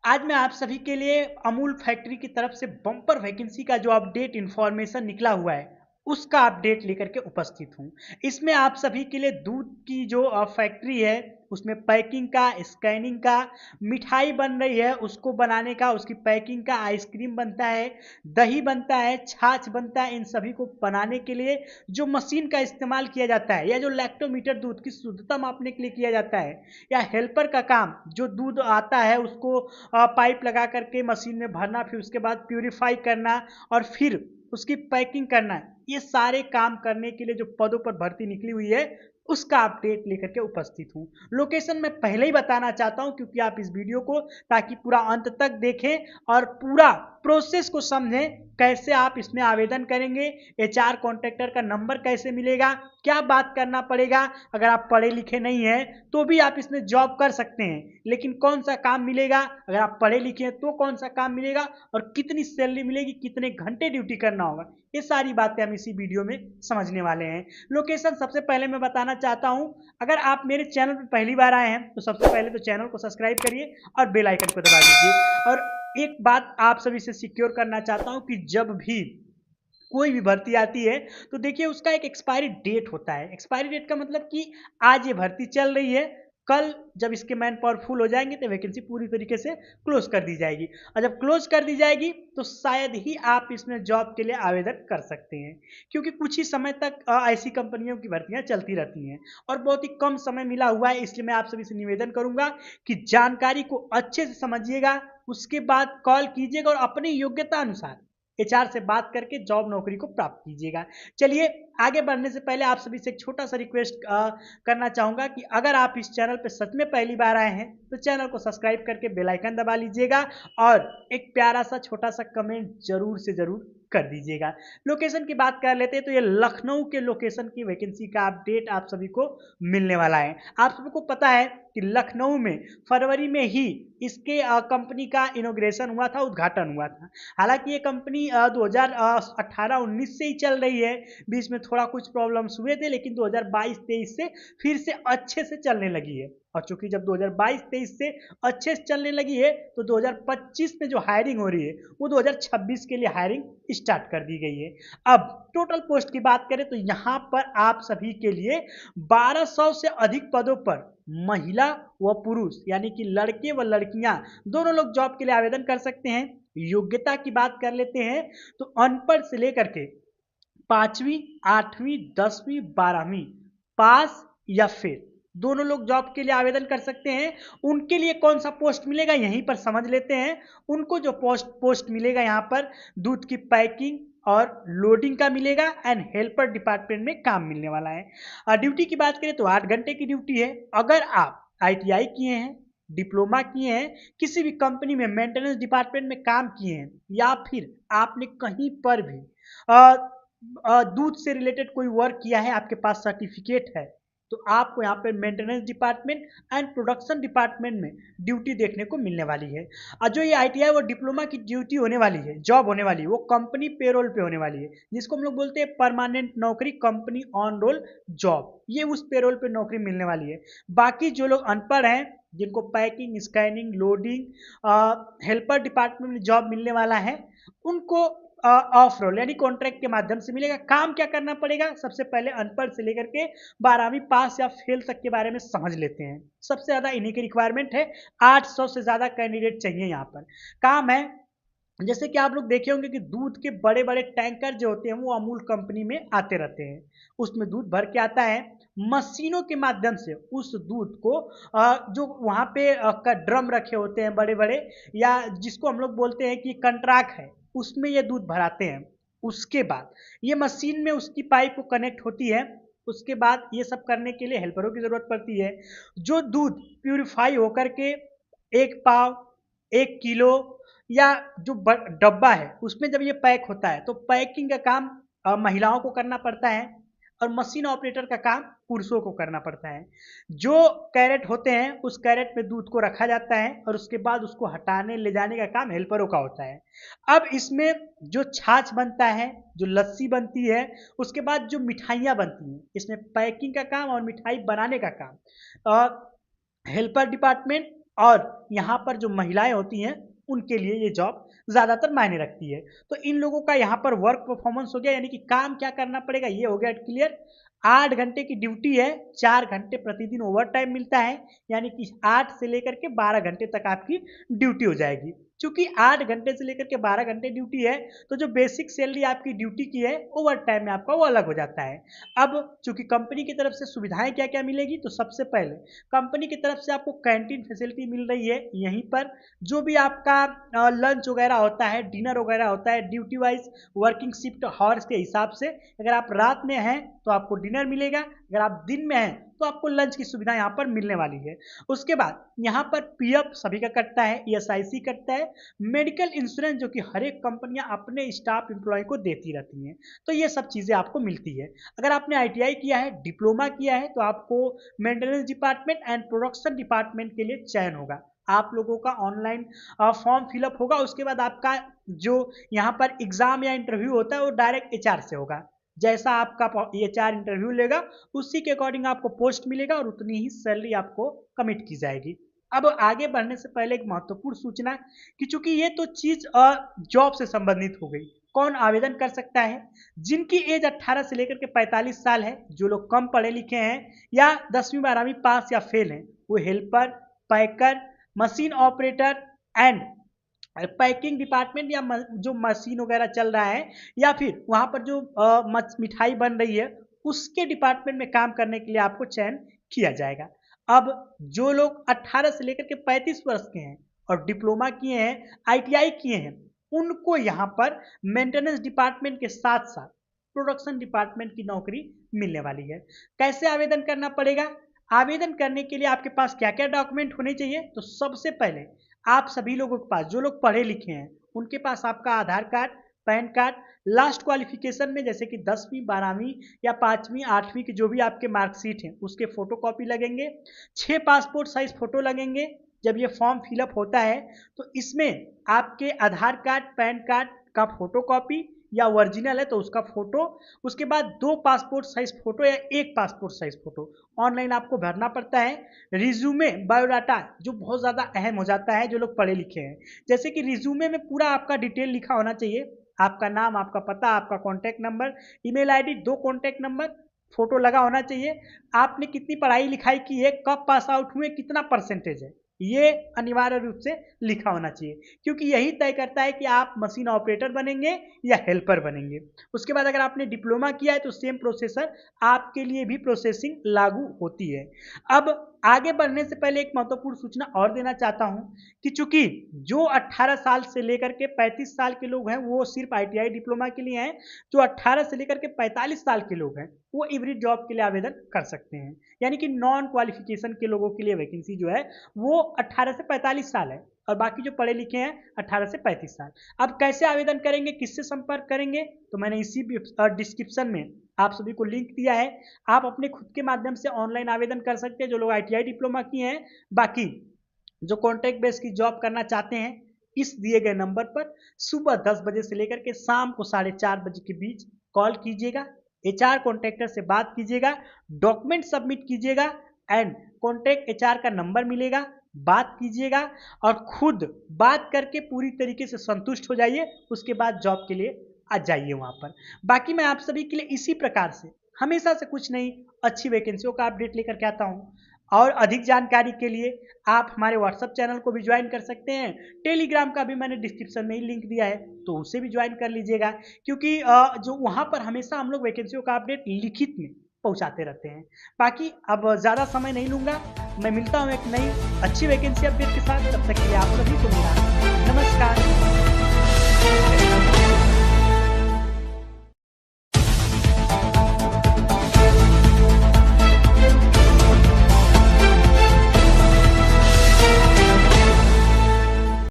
आज मैं आप सभी के लिए अमूल फैक्ट्री की तरफ से बम्पर वैकेंसी का जो अपडेट इंफॉर्मेशन निकला हुआ है उसका अपडेट लेकर के उपस्थित हूँ। इसमें आप सभी के लिए दूध की जो फैक्ट्री है उसमें पैकिंग का, स्कैनिंग का, मिठाई बन रही है उसको बनाने का, उसकी पैकिंग का, आइसक्रीम बनता है, दही बनता है, छाछ बनता है, इन सभी को बनाने के लिए जो मशीन का इस्तेमाल किया जाता है या जो लैक्टोमीटर दूध की शुद्धता मापने के लिए किया जाता है या हेल्पर का काम जो दूध आता है उसको पाइप लगा करके मशीन में भरना, फिर उसके बाद प्यूरिफाई करना और फिर उसकी पैकिंग करना, ये सारे काम करने के लिए जो पदों पर भर्ती निकली हुई है उसका अपडेट लेकर के उपस्थित हूँ। लोकेशन मैं पहले ही बताना चाहता हूँ क्योंकि आप इस वीडियो को ताकि पूरा अंत तक देखें और पूरा प्रोसेस को समझें, कैसे आप इसमें आवेदन करेंगे, एचआर कॉन्ट्रैक्टर का नंबर कैसे मिलेगा, क्या बात करना पड़ेगा। अगर आप पढ़े लिखे नहीं हैं तो भी आप इसमें जॉब कर सकते हैं, लेकिन कौन सा काम मिलेगा, अगर आप पढ़े लिखे हैं तो कौन सा काम मिलेगा और कितनी सैलरी मिलेगी, कितने घंटे ड्यूटी करना होगा, ये सारी बातें हम इसी वीडियो में समझने वाले हैं। लोकेशन सबसे पहले मैं बताना चाहता हूं, अगर आप मेरे चैनल पर पहली बार आए हैं तो सबसे पहले तो चैनल को सब्सक्राइब करिए और बेल आइकन को दबा दीजिए। और एक बात आप सभी से सिक्योर करना चाहता हूं कि जब भी कोई भी भर्ती आती है तो देखिए उसका एक एक्सपायरी डेट होता है। एक्सपायरी डेट का मतलब कि आज ये भर्ती चल रही है, कल जब इसके मैन पावर फुल हो जाएंगे तो वैकेंसी पूरी तरीके से क्लोज कर दी जाएगी और जब क्लोज कर दी जाएगी तो शायद ही आप इसमें जॉब के लिए आवेदन कर सकते हैं, क्योंकि कुछ ही समय तक ऐसी कंपनियों की भर्तियां चलती रहती हैं और बहुत ही कम समय मिला हुआ है। इसलिए मैं आप सभी से निवेदन करूंगा कि जानकारी को अच्छे से समझिएगा, उसके बाद कॉल कीजिएगा और अपनी योग्यता अनुसार एचआर से बात करके जॉब नौकरी को प्राप्त कीजिएगा। चलिए आगे बढ़ने से पहले आप सभी से एक छोटा सा रिक्वेस्ट करना चाहूंगा कि अगर आप इस चैनल पर सच में पहली बार आए हैं तो चैनल को सब्सक्राइब करके बेल आइकन दबा लीजिएगा और एक प्यारा सा छोटा सा कमेंट जरूर से जरूर कर दीजिएगा। लोकेशन की बात कर लेते हैं तो ये लखनऊ के लोकेशन की वैकेंसी का अपडेट आप सभी को मिलने वाला है। आप सभी को पता है कि लखनऊ में फरवरी में ही इसके कंपनी का इनॉग्रेशन हुआ था, उद्घाटन हुआ था। हालांकि ये कंपनी 2018-19 से ही चल रही है, बीच में थोड़ा कुछ प्रॉब्लम्स हुए थे, लेकिन 2022-23 से फिर से अच्छे से चलने लगी है। और चूंकि जब 2022-23 से अच्छे से चलने लगी है तो 2025 में जो हायरिंग हो रही है वो 2026 के लिए हायरिंग स्टार्ट कर दी गई है। अब टोटल पोस्ट की बात करें तो यहाँ पर आप सभी के लिए 1200 से अधिक पदों पर महिला व पुरुष यानी कि लड़के व लड़कियां दोनों लोग जॉब के लिए आवेदन कर सकते हैं। योग्यता की बात कर लेते हैं तो अनपढ़ से लेकर के 5वीं, 8वीं, 10वीं, 12वीं पास या फेल दोनों लोग जॉब के लिए आवेदन कर सकते हैं। उनके लिए कौन सा पोस्ट मिलेगा यहीं पर समझ लेते हैं। उनको जो पोस्ट मिलेगा यहाँ पर दूध की पैकिंग और लोडिंग का मिलेगा एंड हेल्पर डिपार्टमेंट में काम मिलने वाला है। ड्यूटी की बात करें तो 8 घंटे की ड्यूटी है। अगर आप आईटीआई किए हैं, डिप्लोमा किए हैं, किसी भी कंपनी में मेंटेनेंस डिपार्टमेंट में काम किए हैं या फिर आपने कहीं पर भी दूध से रिलेटेड कोई वर्क किया है, आपके पास सर्टिफिकेट है, तो आपको यहाँ पे maintenance department and production department में ड्यूटी देखने को मिलने वाली है। और जो ये आईटीआई और डिप्लोमा की ड्यूटी होने वाली है, जॉब होने वाली है, वो कंपनी पेरोल पे होने वाली है, जिसको हम लोग बोलते हैं परमानेंट नौकरी, कंपनी ऑन रोल जॉब। ये उस पेरोल पे नौकरी मिलने वाली है। बाकी जो लोग अनपढ़ हैं, जिनको packing, scanning, loading, helper department में जॉब मिलने वाला है, उनको ऑफ रोल यानी कॉन्ट्रैक्ट के माध्यम से मिलेगा। काम क्या करना पड़ेगा, सबसे पहले अनपढ़ से लेकर के 12वीं पास या फेल तक के बारे में समझ लेते हैं। सबसे ज्यादा इन्हीं की रिक्वायरमेंट है, 800 से ज्यादा कैंडिडेट चाहिए यहाँ पर। काम है जैसे कि आप लोग देखे होंगे कि दूध के बड़े बड़े टैंकर जो होते हैं वो अमूल कंपनी में आते रहते हैं, उसमें दूध भर के आता है। मशीनों के माध्यम से उस दूध को जो वहाँ पे ड्रम रखे होते हैं बड़े बड़े, या जिसको हम लोग बोलते हैं कि कंट्राक्ट है, उसमें ये दूध भराते हैं। उसके बाद ये मशीन में उसकी पाइप को कनेक्ट होती है। उसके बाद ये सब करने के लिए हेल्परों की जरूरत पड़ती है। जो दूध प्यूरिफाई होकर के 1 पाव, 1 किलो या जो डब्बा है उसमें जब ये पैक होता है तो पैकिंग का काम महिलाओं को करना पड़ता है और मशीन ऑपरेटर का काम पुरुषों को करना पड़ता है। जो कैरेट होते हैं उस कैरेट में दूध को रखा जाता है और उसके बाद उसको हटाने ले जाने का काम हेल्परों का होता है। अब इसमें जो छाछ बनता है, जो लस्सी बनती है, उसके बाद जो मिठाइयाँ बनती हैं, इसमें पैकिंग का काम और मिठाई बनाने का काम हेल्पर डिपार्टमेंट और यहाँ पर जो महिलाएं होती हैं उनके लिए ये जॉब ज़्यादातर मायने रखती है। तो इन लोगों का यहाँ पर वर्क परफॉर्मेंस हो गया, यानी कि काम क्या करना पड़ेगा ये हो गया क्लियर। 8 घंटे की ड्यूटी है, 4 घंटे प्रतिदिन ओवर टाइम मिलता है, यानी कि 8 से लेकर के 12 घंटे तक आपकी ड्यूटी हो जाएगी। चूंकि 8 घंटे से लेकर के 12 घंटे ड्यूटी है, तो जो बेसिक सैलरी आपकी ड्यूटी की है ओवर टाइम में आपका वो अलग हो जाता है। अब चूंकि कंपनी की तरफ से सुविधाएं क्या क्या मिलेगी, तो सबसे पहले कंपनी की तरफ से आपको कैंटीन फैसिलिटी मिल रही है। यहीं पर जो भी आपका लंच वगैरह होता है, डिनर वगैरह होता है, duty wise working shift horse के हिसाब से, अगर आप रात में हैं तो आपको डिनर मिलेगा, अगर आप दिन में हैं तो आपको लंच की सुविधा यहाँ पर मिलने वाली है। उसके बाद यहाँ पर पीएफ सभी का कटता है, ईएसआईसी कटता है, मेडिकल इंश्योरेंस जो कि हर एक कंपनियां अपने स्टाफ एम्प्लॉय को देती रहती हैं, तो ये सब चीज़ें आपको मिलती है। अगर आपने आईटीआई किया है, डिप्लोमा किया है, तो आपको maintenance department and production department के लिए चयन होगा। आप लोगों का ऑनलाइन फॉर्म फिलअप होगा, उसके बाद आपका जो यहाँ पर एग्जाम या इंटरव्यू होता है वो डायरेक्ट एचआर से होगा। जैसा आपका एचआर इंटरव्यू लेगा उसी के अकॉर्डिंग आपको पोस्ट मिलेगा और उतनी ही सैलरी आपको कमिट की जाएगी। अब आगे बढ़ने से पहले एक महत्वपूर्ण सूचना कि चूंकि ये तो चीज जॉब से संबंधित हो गई, कौन आवेदन कर सकता है? जिनकी एज 18 से लेकर के 45 साल है, जो लोग कम पढ़े लिखे हैं या 10वीं 12वीं पास या फेल हैं, वो helper, packer, machine operator and packing department या जो मशीन वगैरह चल रहा है या फिर वहाँ पर जो मिठाई बन रही है उसके डिपार्टमेंट में काम करने के लिए आपको चयन किया जाएगा। अब जो लोग 18 से लेकर के 35 वर्ष के हैं और डिप्लोमा किए हैं, आईटीआई किए हैं, उनको यहाँ पर मेंटेनेंस डिपार्टमेंट के साथ साथ प्रोडक्शन डिपार्टमेंट की नौकरी मिलने वाली है। कैसे आवेदन करना पड़ेगा? आवेदन करने के लिए आपके पास क्या क्या डॉक्यूमेंट होने चाहिए? तो सबसे पहले आप सभी लोगों के पास, जो लोग पढ़े लिखे हैं उनके पास आपका Aadhaar card, PAN card, last qualification में जैसे कि 10वीं 12वीं या 5वीं 8वीं की जो भी आपके मार्कशीट हैं उसके फोटो कॉपी लगेंगे, 6 पासपोर्ट साइज फोटो लगेंगे। जब ये फॉर्म फिलअप होता है तो इसमें आपके आधार कार्ड, पैन कार्ड का फोटो कॉपी या ओरिजिनल है तो उसका फोटो, उसके बाद 2 पासपोर्ट साइज फोटो या 1 पासपोर्ट साइज फोटो ऑनलाइन आपको भरना पड़ता है। रिज्यूमे, बायोडाटा जो बहुत ज़्यादा अहम हो जाता है जो लोग पढ़े लिखे हैं, जैसे कि रिज्यूमे में पूरा आपका डिटेल लिखा होना चाहिए, आपका नाम, आपका पता, आपका contact number, email ID, 2 contact number, photo लगा होना चाहिए, आपने कितनी पढ़ाई लिखाई की है, कब पास आउट हुए, कितना परसेंटेज है, ये अनिवार्य रूप से लिखा होना चाहिए, क्योंकि यही तय करता है कि आप मशीन ऑपरेटर बनेंगे या हेल्पर बनेंगे। उसके बाद अगर आपने डिप्लोमा किया है तो सेम प्रोसेसर आपके लिए भी प्रोसेसिंग लागू होती है। अब आगे बढ़ने से पहले एक महत्वपूर्ण सूचना और देना चाहता हूं कि चूंकि जो 18 साल से लेकर के 35 साल के लोग हैं वो सिर्फ आईटीआई डिप्लोमा के लिए हैं, जो 18 से लेकर के 45 साल के लोग हैं वो एवरी जॉब के लिए आवेदन कर सकते हैं, यानी कि नॉन क्वालिफिकेशन के लोगों के लिए वैकेंसी जो है वो 18 से 45 साल है और बाकी जो पढ़े लिखे हैं 18 से 35 साल। अब कैसे आवेदन करेंगे, किससे संपर्क करेंगे, तो मैंने इसी डिस्क्रिप्शन में आप सभी को लिंक दिया है, आप अपने खुद के माध्यम से ऑनलाइन आवेदन कर सकते हैं जो लोग आईटीआई डिप्लोमा किए हैं। बाकी जो कॉन्ट्रैक्ट बेस की जॉब करना चाहते हैं इस दिए गए नंबर पर सुबह 10 बजे से लेकर के शाम को 4:30 बजे के बीच कॉल कीजिएगा, एचआर कॉन्ट्रैक्टर से बात कीजिएगा, डॉक्यूमेंट सबमिट कीजिएगा एंड कॉन्ट्रैक्ट एचआर का नंबर मिलेगा, बात कीजिएगा और खुद बात करके पूरी तरीके से संतुष्ट हो जाइए, उसके बाद जॉब के लिए आ जाइए वहाँ पर। बाकी मैं आप सभी के लिए इसी प्रकार से हमेशा से कुछ नई अच्छी वैकेंसियों का अपडेट लेकर के आता हूँ और अधिक जानकारी के लिए आप हमारे व्हाट्सएप चैनल को भी ज्वाइन कर सकते हैं, टेलीग्राम का भी मैंने डिस्क्रिप्शन में ही लिंक दिया है तो उसे भी ज्वाइन कर लीजिएगा, क्योंकि जो वहाँ पर हमेशा हम लोग वैकेंसियों का अपडेट लिखित में पहुँचाते रहते हैं। बाकी अब ज़्यादा समय नहीं लूँगा, मैं मिलता हूँ एक नई अच्छी वैकेंसी अपडेट के साथ, तब तक के लिए आप सभी को मेरा